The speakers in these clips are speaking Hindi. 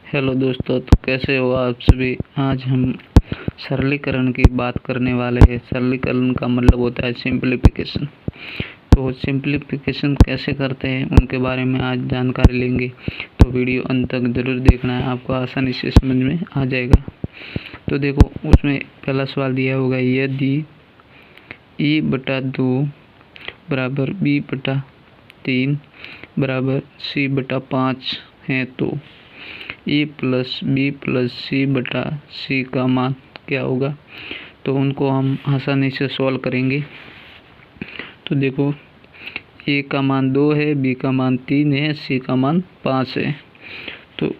हेलो दोस्तों, तो कैसे हो आप सभी। आज हम सरलीकरण की बात करने वाले हैं। सरलीकरण का मतलब होता है सिंप्लीफिकेशन। तो सिंप्लीफिकेशन कैसे करते हैं उनके बारे में आज जानकारी लेंगे। तो वीडियो अंत तक ज़रूर देखना है, आपको आसानी से समझ में आ जाएगा। तो देखो, उसमें पहला सवाल दिया होगा, यदि e/2 बराबर b/3 बराबर c/5 है तो a plus B plus c/c का मान क्या होगा। तो उनको हम आसानी से सॉल्व करेंगे। तो देखो, a का मान 2 है, b का मान 3 है, c का मान 5 है। तो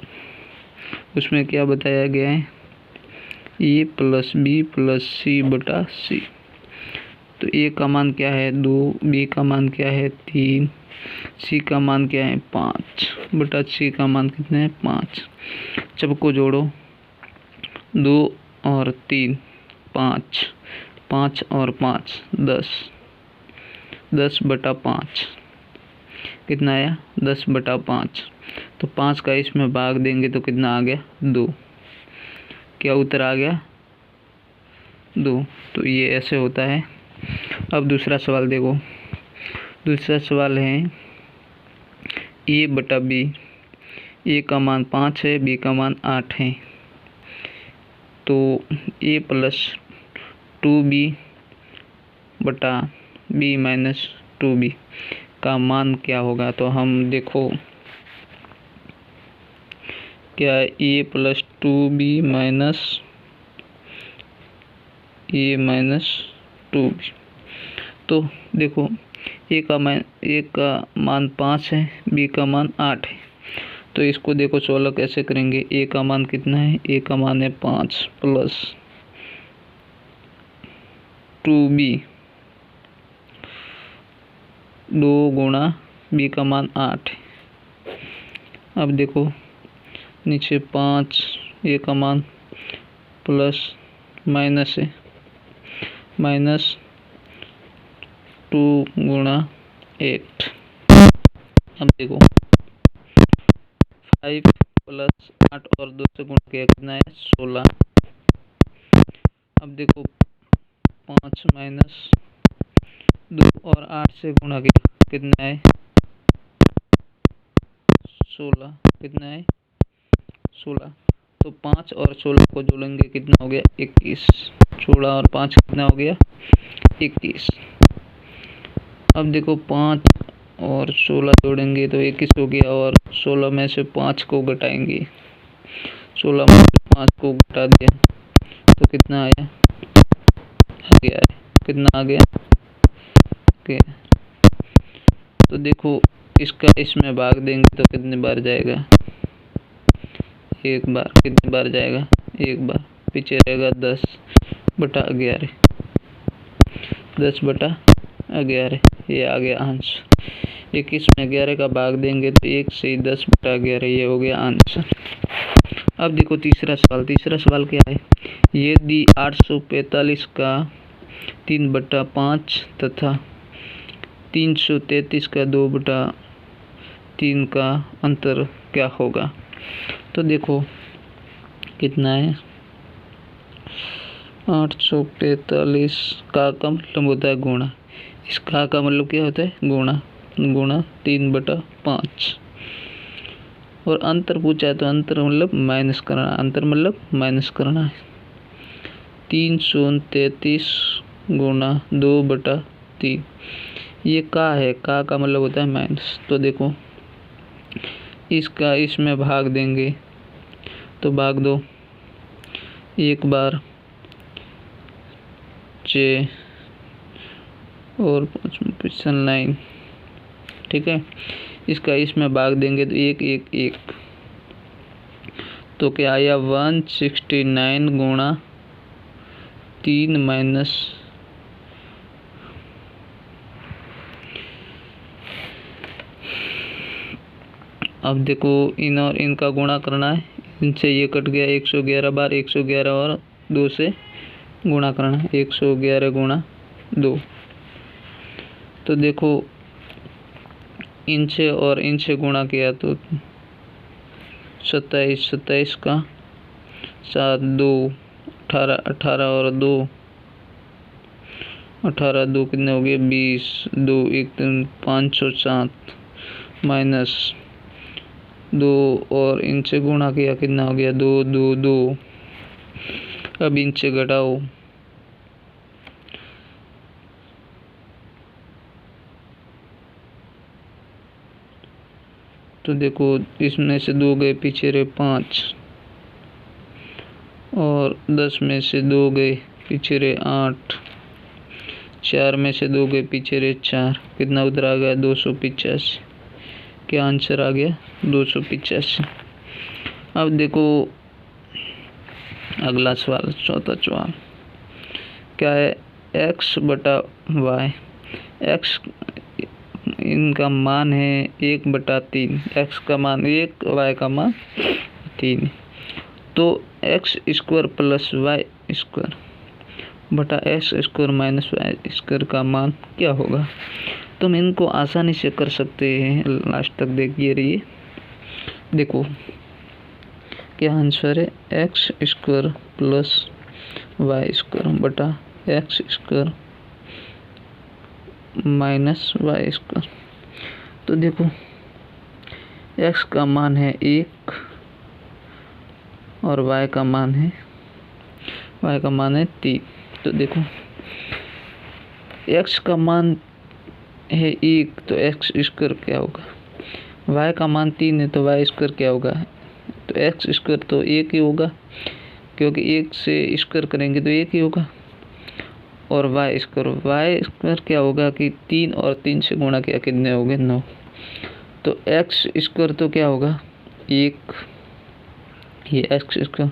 उसमें क्या बताया गया है, a plus B plus c/c। तो a का मान क्या है 2, b का मान क्या है 3, c का मान क्या है 5/c का मान कितना है 5। सबको जोड़ो, 2 और 3 5, 5 और 5 10, 10/5 कितना आया 10/5। तो 5 का इसमें भाग देंगे तो कितना आ गया 2। क्या उत्तर आ गया 2। तो ये ऐसे होता है। अब दूसरा सवाल देखो। दूसरा सवाल है a/b। a का मान 5 है, b का मान 8 है। तो a प्लस 2b बटा b माइनस 2b का मान क्या होगा। तो हम देखो, क्या a plus 2b minus a minus 2b। तो देखो, a का मान 5 है, b का मान 8 है। तो इसको देखो सोल्व कैसे करेंगे। a का मान कितना है, a का मान है 5 प्लस 2b 2 गुणा b का मान 8 है। अब देखो नीचे 5, a का मान प्लस माइनस है, माइनस 2 गुणा 8। अब देखो 5 प्लस 8 और 2 से गुणा किया कितना है 16। अब देखो 5 माइनस 2 और 8 से गुणा किया कितना है 16। कितना है 16। तो 5 और 16 को जोड़ेंगे कितना हो गया 21। 16 और 5 कितना हो गया 21। अब देखो 5 और 16 जोड़ेंगे तो 21 हो गया, और 16 में से 5 को घटाएंगे। 16 में से 5 को घटा दिया तो कितना आया आ गया है। कितना आ गया ओके। तो देखो, इसका इसमें भाग देंगे तो कितने बार जाएगा, एक बार। कितनी बार जाएगा एक बार। पीछे रहेगा 10/11, 10/11। ये आ गया आंसर। 21 में 11 का भाग देंगे तो 1 से 10/11, ये हो गया आंसर। अब देखो तीसरा सवाल। तीसरा सवाल क्या है, यदि 845 का 3/5 तथा 333 का 2/3 का अंतर क्या होगा। तो देखो कितना है 845 का मतलब होता है गुणा। इस का मतलब क्या होता है गुणा, गुणा 3/5। और अंतर पूछा है तो अंतर मतलब माइनस करना। अंतर मतलब माइनस करना है। 333 गुणा 2/3। ये का है, का मतलब होता है माइनस। तो देखो इसका इसमें भाग देंगे तो भाग दो, एक बार 6 और 5 9। ठीक है, इसका इसमें भाग देंगे तो 1 1 1। तो क्या आया 169 गुणा 3 माइनस अब देखो इन और इनका गुणा करना है। इनसे ये कट गया 111 बार, 111 और 2 से गुणा करना है, 111 गुणा 2। तो देखो इनसे और इनसे गुणा किया तो 27, 27 का 7, 2, 18, 18 और 2, 18, 2 कितने हो गए 20, 2, 1, 3, 507 माइनस 2 और इनसे गुणा किया कितना हो गया 2, 2, 2। अब इनसे घटाओ तो देखो इसमें से 2 गए पीछे रहे 5 और 10 में से 2 गए पीछे रहे 8, 4 में से 2 गए पीछे रहे 4। कितना उधर आ गया 285। क्या आंसर आ गया 285। अब देखो अगला सवाल, चौथा सवाल क्या है, x बटा वाई। एक्स इनका मान है 1/3, x का मान 1, y का मान 3। तो x square plus Y square बटा X square minus Y square का मान क्या होगा। तो हम इनको आसानी से कर सकते हैं, लास्ट तक देखिए रहिए। देखो क्या आंसर है, X square plus Y square बटा X square minus Y square. तो देखो x का मान है 1 और y का मान है 3। तो देखो x का मान है 1 तो एक्स स्क्वायर क्या होगा, y का मान 3 है तो वाई स्क्वायर क्या होगा। तो एक्स स्क्वायर तो 1 ही होगा क्योंकि 1 से स्क्वायर करेंगे तो 1 ही होगा। और वाई स्क्वायर क्या होगा कि 3 और 3 से गुणा किया कितने हो गए 9। तो एक्स स्क्वायर तो क्या होगा 1, ये एक्स स्क्वायर,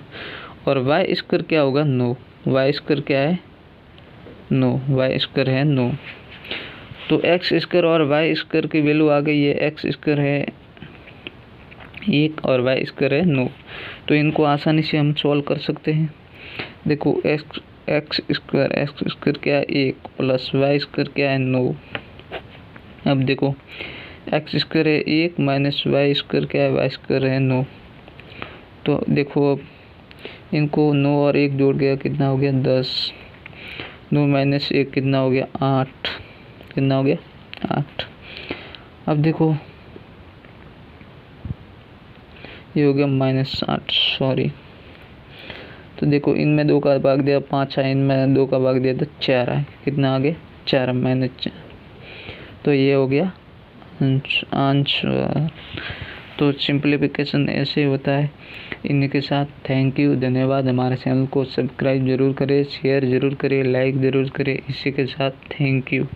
और वाई स्क्वायर क्या होगा 9। वाई स्क्वायर क्या है 9, वाई स्क्वायर है 9। तो एक्स स्क्वायर और वाई स्क्वायर की वैल्यू आ गई है, एक्स स्क्वायर है 1 और वाई स्क्वायर है 9। तो इनको आसानी से हम सॉल्व कर सकते हैं। देखो एक्स स्क्वायर क्या है 1 प्लस वाई स्क्वायर क्या है 9। अब देखो एक्स स्क्वायर है 1 माइनस वाई स्क्वायर क्या है, वाई स्क्वायर है 9। तो देखो अब इनको 9 और 1 जोड़ गया कितना हो गया 10, 9 माइनस 1 कितना हो गया 8, कितना हो गया 8। अब देखो ये हो गया -8, सॉरी। तो देखो इनमें 2 का भाग दिया 5 है, इनमें 2 का भाग दिया तो 4 है, कितना आ गया 4 -4। तो ये हो गया आंसर। तो सिंप्लीफिकेशन ऐसे होता है। इन्हीं के साथ थैंक यू, धन्यवाद। हमारे चैनल को सब्सक्राइब जरूर करें, शेयर जरूर करें, लाइक ज़रूर करें। इसी के साथ थैंक यू।